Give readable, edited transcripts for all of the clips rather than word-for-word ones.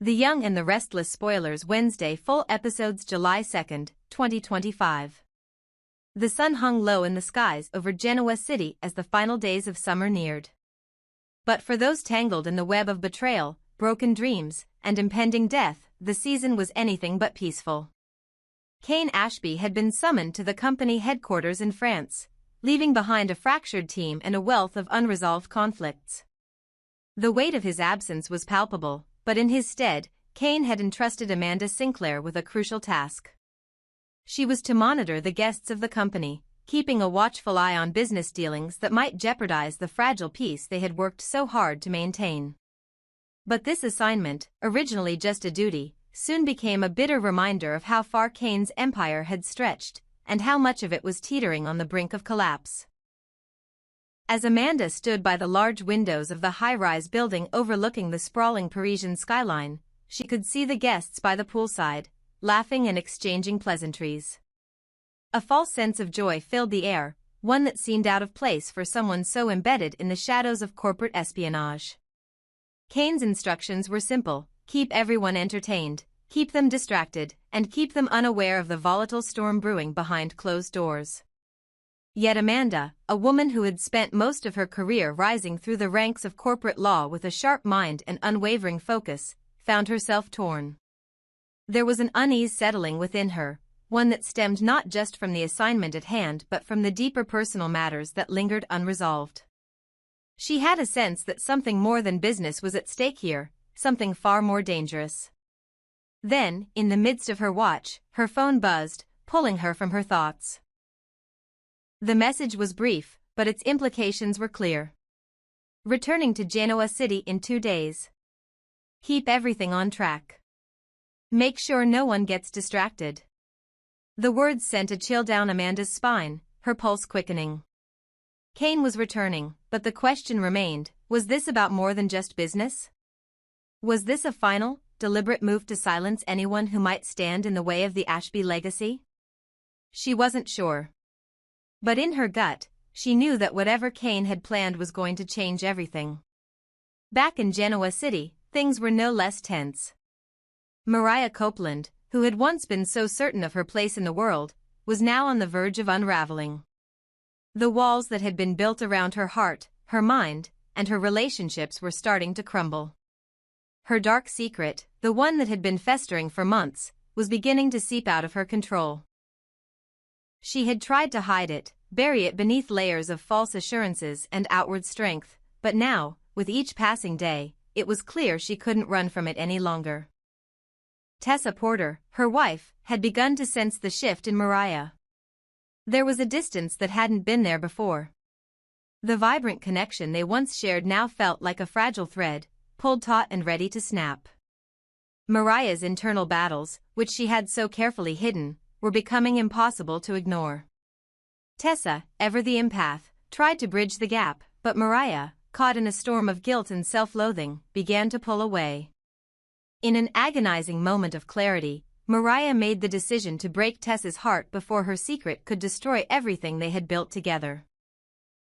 The Young and the Restless spoilers Wednesday full episodes July 2, 2025. The sun hung low in the skies over Genoa City as the final days of summer neared. But for those tangled in the web of betrayal, broken dreams, and impending death, the season was anything but peaceful. Cain Ashby had been summoned to the company headquarters in France, leaving behind a fractured team and a wealth of unresolved conflicts. The weight of his absence was palpable, but in his stead, Cain had entrusted Amanda Sinclair with a crucial task. She was to monitor the guests of the company, keeping a watchful eye on business dealings that might jeopardize the fragile peace they had worked so hard to maintain. But this assignment, originally just a duty, soon became a bitter reminder of how far Cain's empire had stretched, and how much of it was teetering on the brink of collapse. As Amanda stood by the large windows of the high-rise building overlooking the sprawling Parisian skyline, she could see the guests by the poolside, laughing and exchanging pleasantries. A false sense of joy filled the air, one that seemed out of place for someone so embedded in the shadows of corporate espionage. Cain's instructions were simple: keep everyone entertained, keep them distracted, and keep them unaware of the volatile storm brewing behind closed doors. Yet Amanda, a woman who had spent most of her career rising through the ranks of corporate law with a sharp mind and unwavering focus, found herself torn. There was an unease settling within her, one that stemmed not just from the assignment at hand but from the deeper personal matters that lingered unresolved. She had a sense that something more than business was at stake here, something far more dangerous. Then, in the midst of her watch, her phone buzzed, pulling her from her thoughts. The message was brief, but its implications were clear. Returning to Genoa City in 2 days. Keep everything on track. Make sure no one gets distracted. The words sent a chill down Amanda's spine, her pulse quickening. Cain was returning, but the question remained, was this about more than just business? Was this a final, deliberate move to silence anyone who might stand in the way of the Ashb legacy? She wasn't sure. But in her gut, she knew that whatever Cain had planned was going to change everything. Back in Genoa City, things were no less tense. Mariah Copeland, who had once been so certain of her place in the world, was now on the verge of unraveling. The walls that had been built around her heart, her mind, and her relationships were starting to crumble. Her dark secret, the one that had been festering for months, was beginning to seep out of her control. She had tried to hide it, bury it beneath layers of false assurances and outward strength, but now, with each passing day, it was clear she couldn't run from it any longer. Tessa Porter, her wife, had begun to sense the shift in Mariah. There was a distance that hadn't been there before. The vibrant connection they once shared now felt like a fragile thread, pulled taut and ready to snap. Mariah's internal battles, which she had so carefully hidden, were becoming impossible to ignore. Tessa, ever the empath, tried to bridge the gap, but Mariah, caught in a storm of guilt and self-loathing, began to pull away. In an agonizing moment of clarity, Mariah made the decision to break Tessa's heart before her secret could destroy everything they had built together.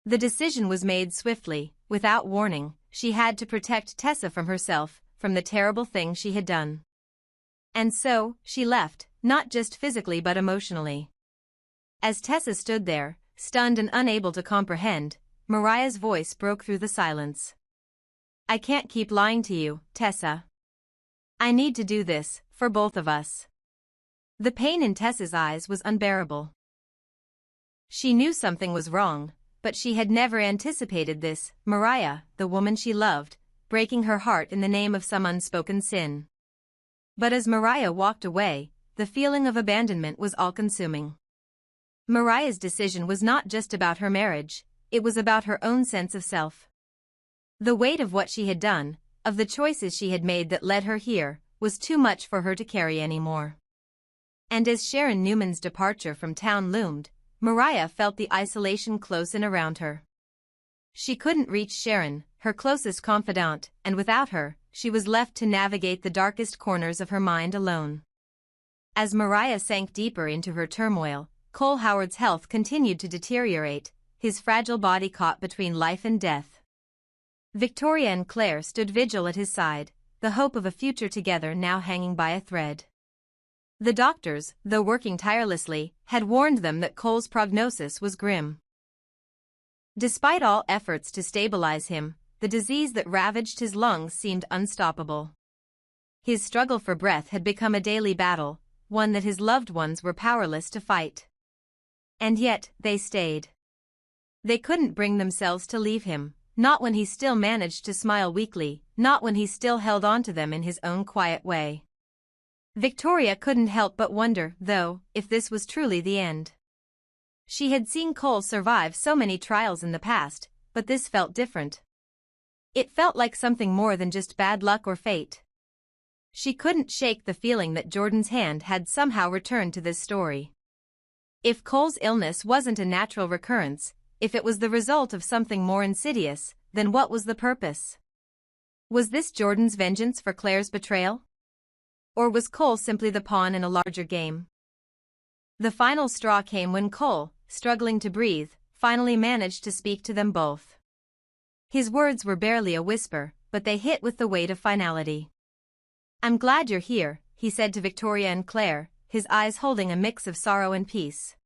The decision was made swiftly, without warning. She had to protect Tessa from herself, from the terrible thing she had done. And so, she left, not just physically but emotionally. As Tessa stood there, stunned and unable to comprehend, Mariah's voice broke through the silence. "I can't keep lying to you, Tessa. I need to do this, for both of us." The pain in Tessa's eyes was unbearable. She knew something was wrong, but she had never anticipated this: Mariah, the woman she loved, breaking her heart in the name of some unspoken sin. But as Mariah walked away, the feeling of abandonment was all-consuming. Mariah's decision was not just about her marriage, it was about her own sense of self. The weight of what she had done, of the choices she had made that led her here, was too much for her to carry anymore. And as Sharon Newman's departure from town loomed, Mariah felt the isolation close in around her. She couldn't reach Sharon, her closest confidant, and without her, she was left to navigate the darkest corners of her mind alone. As Mariah sank deeper into her turmoil, Cole Howard's health continued to deteriorate, his fragile body caught between life and death. Victoria and Claire stood vigil at his side, the hope of a future together now hanging by a thread. The doctors, though working tirelessly, had warned them that Cole's prognosis was grim. Despite all efforts to stabilize him, the disease that ravaged his lungs seemed unstoppable. His struggle for breath had become a daily battle, one that his loved ones were powerless to fight. And yet, they stayed. They couldn't bring themselves to leave him, not when he still managed to smile weakly, not when he still held on to them in his own quiet way. Victoria couldn't help but wonder, though, if this was truly the end. She had seen Cole survive so many trials in the past, but this felt different. It felt like something more than just bad luck or fate. She couldn't shake the feeling that Jordan's hand had somehow returned to this story. If Cole's illness wasn't a natural recurrence, if it was the result of something more insidious, then what was the purpose? Was this Jordan's vengeance for Claire's betrayal? Or was Cole simply the pawn in a larger game? The final straw came when Cole, struggling to breathe, finally managed to speak to them both. His words were barely a whisper, but they hit with the weight of finality. "I'm glad you're here," he said to Victoria and Claire, his eyes holding a mix of sorrow and peace.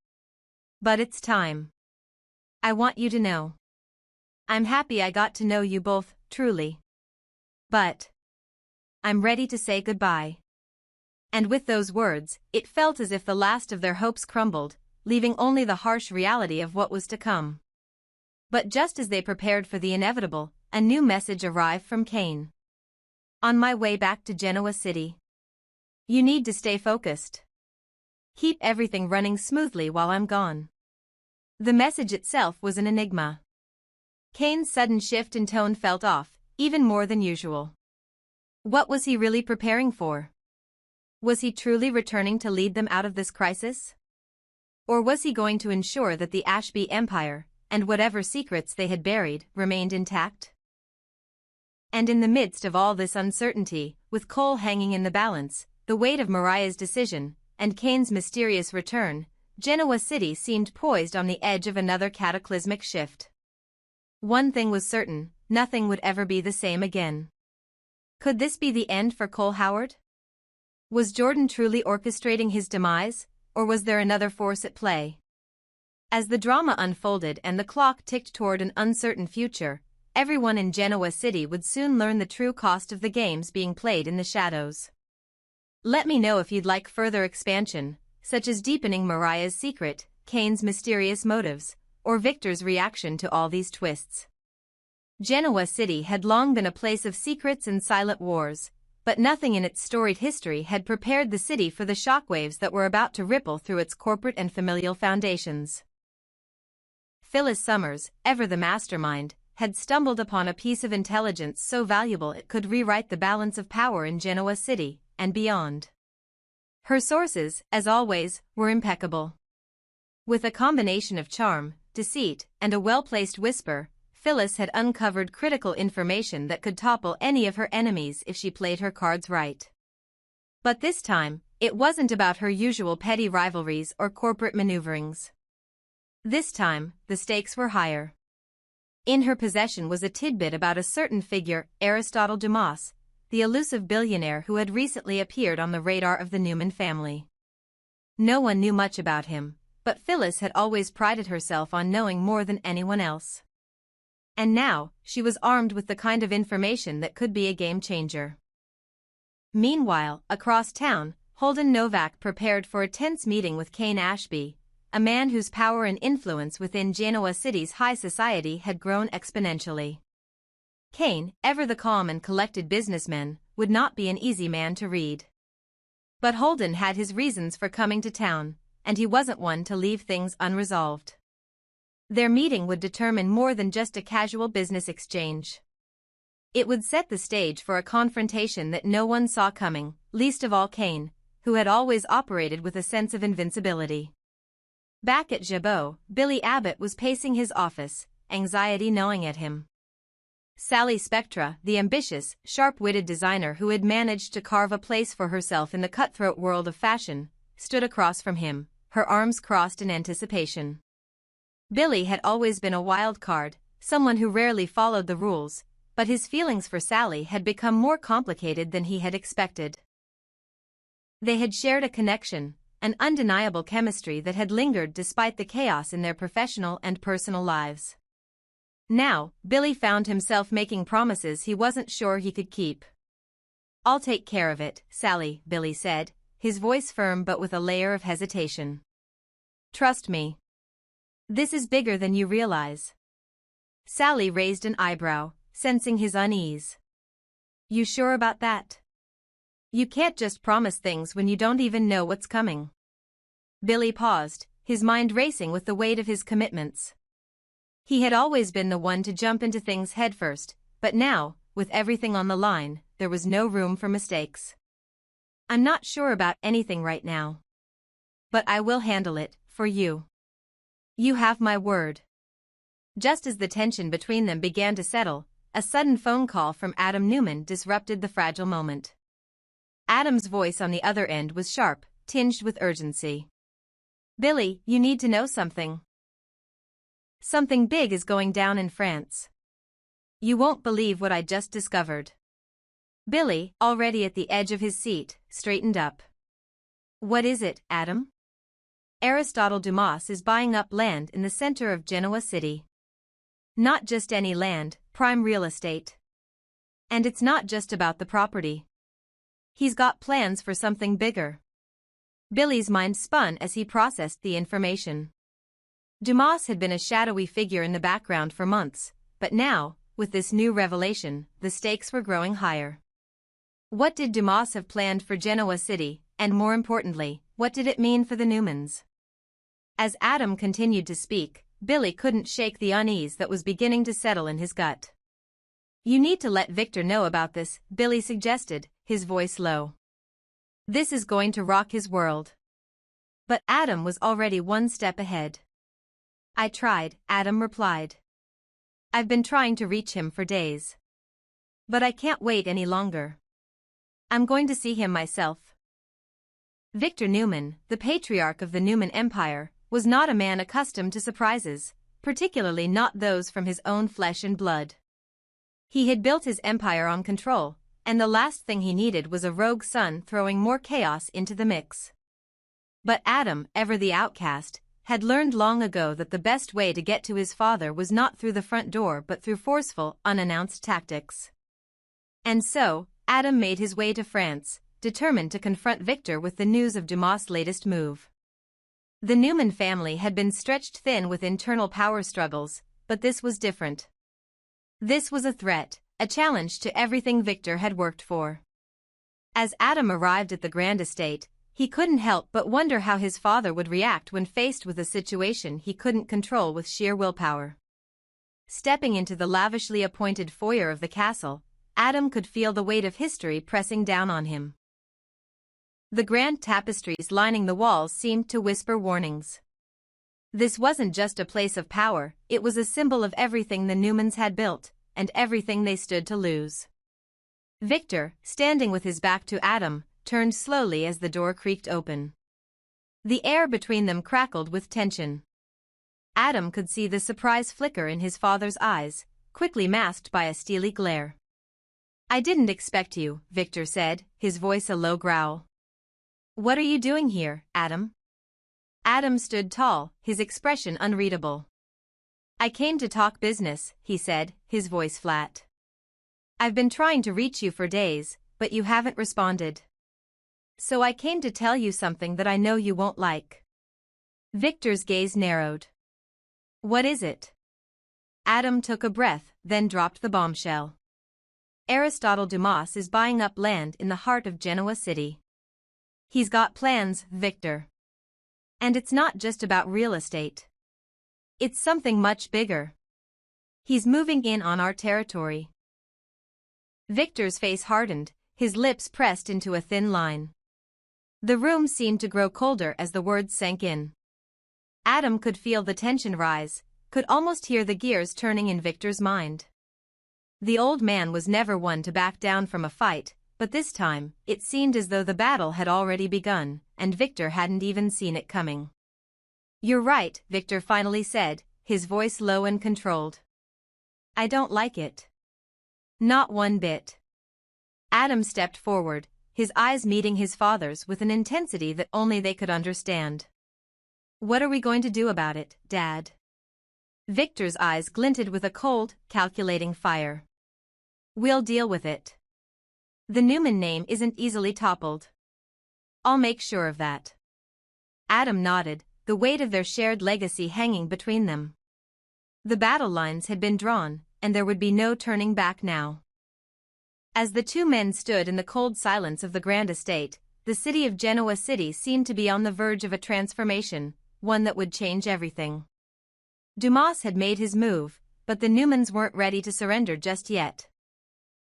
"But it's time. I want you to know. I'm happy I got to know you both, truly. But I'm ready to say goodbye." And with those words, it felt as if the last of their hopes crumbled, leaving only the harsh reality of what was to come. But just as they prepared for the inevitable, a new message arrived from Kane. "On my way back to Genoa City. You need to stay focused. Keep everything running smoothly while I'm gone." The message itself was an enigma. Kane's sudden shift in tone felt off, even more than usual. What was he really preparing for? Was he truly returning to lead them out of this crisis? Or was he going to ensure that the Ashb empire, and whatever secrets they had buried, remained intact? And in the midst of all this uncertainty, with Cole hanging in the balance, the weight of Mariah's decision, and Kane's mysterious return, Genoa City seemed poised on the edge of another cataclysmic shift. One thing was certain, nothing would ever be the same again. Could this be the end for Cole Howard? Was Jordan truly orchestrating his demise, or was there another force at play? As the drama unfolded and the clock ticked toward an uncertain future, everyone in Genoa City would soon learn the true cost of the games being played in the shadows. Let me know if you'd like further expansion, such as deepening Mariah's secret, Kane's mysterious motives, or Victor's reaction to all these twists. Genoa City had long been a place of secrets and silent wars, but nothing in its storied history had prepared the city for the shockwaves that were about to ripple through its corporate and familial foundations. Phyllis Summers, ever the mastermind, had stumbled upon a piece of intelligence so valuable it could rewrite the balance of power in Genoa City, and beyond. Her sources, as always, were impeccable. With a combination of charm, deceit, and a well-placed whisper, Phyllis had uncovered critical information that could topple any of her enemies if she played her cards right. But this time, it wasn't about her usual petty rivalries or corporate maneuverings. This time, the stakes were higher. In her possession was a tidbit about a certain figure, Aristotle Dumas, the elusive billionaire who had recently appeared on the radar of the Newman family. No one knew much about him, but Phyllis had always prided herself on knowing more than anyone else. And now, she was armed with the kind of information that could be a game-changer. Meanwhile, across town, Holden Novak prepared for a tense meeting with Kane Ashby, a man whose power and influence within Genoa City's high society had grown exponentially. Kane, ever the calm and collected businessman, would not be an easy man to read. But Holden had his reasons for coming to town, and he wasn't one to leave things unresolved. Their meeting would determine more than just a casual business exchange. It would set the stage for a confrontation that no one saw coming, least of all Kane, who had always operated with a sense of invincibility. Back at Jabot, Billy Abbott was pacing his office, anxiety gnawing at him. Sally Spectra, the ambitious, sharp-witted designer who had managed to carve a place for herself in the cutthroat world of fashion, stood across from him, her arms crossed in anticipation. Billy had always been a wild card, someone who rarely followed the rules, but his feelings for Sally had become more complicated than he had expected. They had shared a connection, an undeniable chemistry that had lingered despite the chaos in their professional and personal lives. Now, Billy found himself making promises he wasn't sure he could keep. "I'll take care of it, Sally," Billy said, his voice firm but with a layer of hesitation. "Trust me. This is bigger than you realize." Sally raised an eyebrow, sensing his unease. "You sure about that? You can't just promise things when you don't even know what's coming." Billy paused, his mind racing with the weight of his commitments. He had always been the one to jump into things headfirst, but now, with everything on the line, there was no room for mistakes. "I'm not sure about anything right now. But I will handle it, for you. You have my word." Just as the tension between them began to settle, a sudden phone call from Adam Newman disrupted the fragile moment. Adam's voice on the other end was sharp, tinged with urgency. "Billy, you need to know something. Something big is going down in France. You won't believe what I just discovered." Billy, already at the edge of his seat, straightened up. "What is it, Adam?" "Aristotle Dumas is buying up land in the center of Genoa City. Not just any land, prime real estate. And it's not just about the property. He's got plans for something bigger." Billy's mind spun as he processed the information. Dumas had been a shadowy figure in the background for months, but now, with this new revelation, the stakes were growing higher. What did Dumas have planned for Genoa City, and more importantly, what did it mean for the Newmans? As Adam continued to speak, Billy couldn't shake the unease that was beginning to settle in his gut. "You need to let Victor know about this," Billy suggested, his voice low. "This is going to rock his world." But Adam was already one step ahead. "I tried," Adam replied. "I've been trying to reach him for days. But I can't wait any longer. I'm going to see him myself." Victor Newman, the patriarch of the Newman Empire, was not a man accustomed to surprises, particularly not those from his own flesh and blood. He had built his empire on control, and the last thing he needed was a rogue son throwing more chaos into the mix. But Adam, ever the outcast, had learned long ago that the best way to get to his father was not through the front door but through forceful, unannounced tactics. And so, Adam made his way to France, determined to confront Victor with the news of Dumas' latest move. The Newman family had been stretched thin with internal power struggles, but this was different. This was a threat, a challenge to everything Victor had worked for. As Adam arrived at the grand estate, he couldn't help but wonder how his father would react when faced with a situation he couldn't control with sheer willpower. Stepping into the lavishly appointed foyer of the castle, Adam could feel the weight of history pressing down on him. The grand tapestries lining the walls seemed to whisper warnings. This wasn't just a place of power, it was a symbol of everything the Newmans had built, and everything they stood to lose. Victor, standing with his back to Adam, turned slowly as the door creaked open. The air between them crackled with tension. Adam could see the surprise flicker in his father's eyes, quickly masked by a steely glare. "I didn't expect you," Victor said, his voice a low growl. "What are you doing here, Adam?" Adam stood tall, his expression unreadable. "I came to talk business," he said, his voice flat. "I've been trying to reach you for days, but you haven't responded. So I came to tell you something that I know you won't like." Victor's gaze narrowed. "What is it?" Adam took a breath, then dropped the bombshell. "Aristotle Dumas is buying up land in the heart of Genoa City. He's got plans, Victor. And it's not just about real estate. It's something much bigger. He's moving in on our territory." Victor's face hardened, his lips pressed into a thin line. The room seemed to grow colder as the words sank in. Adam could feel the tension rise, could almost hear the gears turning in Victor's mind. The old man was never one to back down from a fight, but this time, it seemed as though the battle had already begun, and Victor hadn't even seen it coming. "You're right," Victor finally said, his voice low and controlled. "I don't like it. Not one bit. Adam stepped forward, his eyes meeting his father's with an intensity that only they could understand. What are we going to do about it, Dad? Victor's eyes glinted with a cold, calculating fire. We'll deal with it. The Newman name isn't easily toppled. I'll make sure of that. Adam nodded, the weight of their shared legacy hanging between them. The battle lines had been drawn, and there would be no turning back now. As the two men stood in the cold silence of the grand estate, the city of Genoa City seemed to be on the verge of a transformation, one that would change everything. Dumas had made his move, but the Newmans weren't ready to surrender just yet.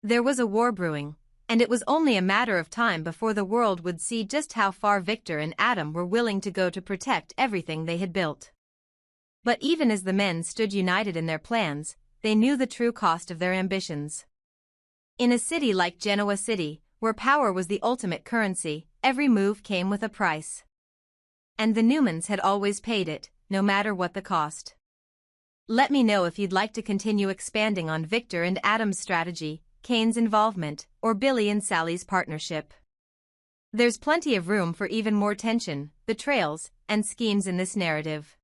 There was a war brewing, and it was only a matter of time before the world would see just how far Victor and Adam were willing to go to protect everything they had built. But even as the men stood united in their plans, they knew the true cost of their ambitions. In a city like Genoa City, where power was the ultimate currency, every move came with a price. And the Newmans had always paid it, no matter what the cost. Let me know if you'd like to continue expanding on Victor and Adam's strategy, Kane's involvement, or Billy and Sally's partnership. There's plenty of room for even more tension, betrayals, and schemes in this narrative.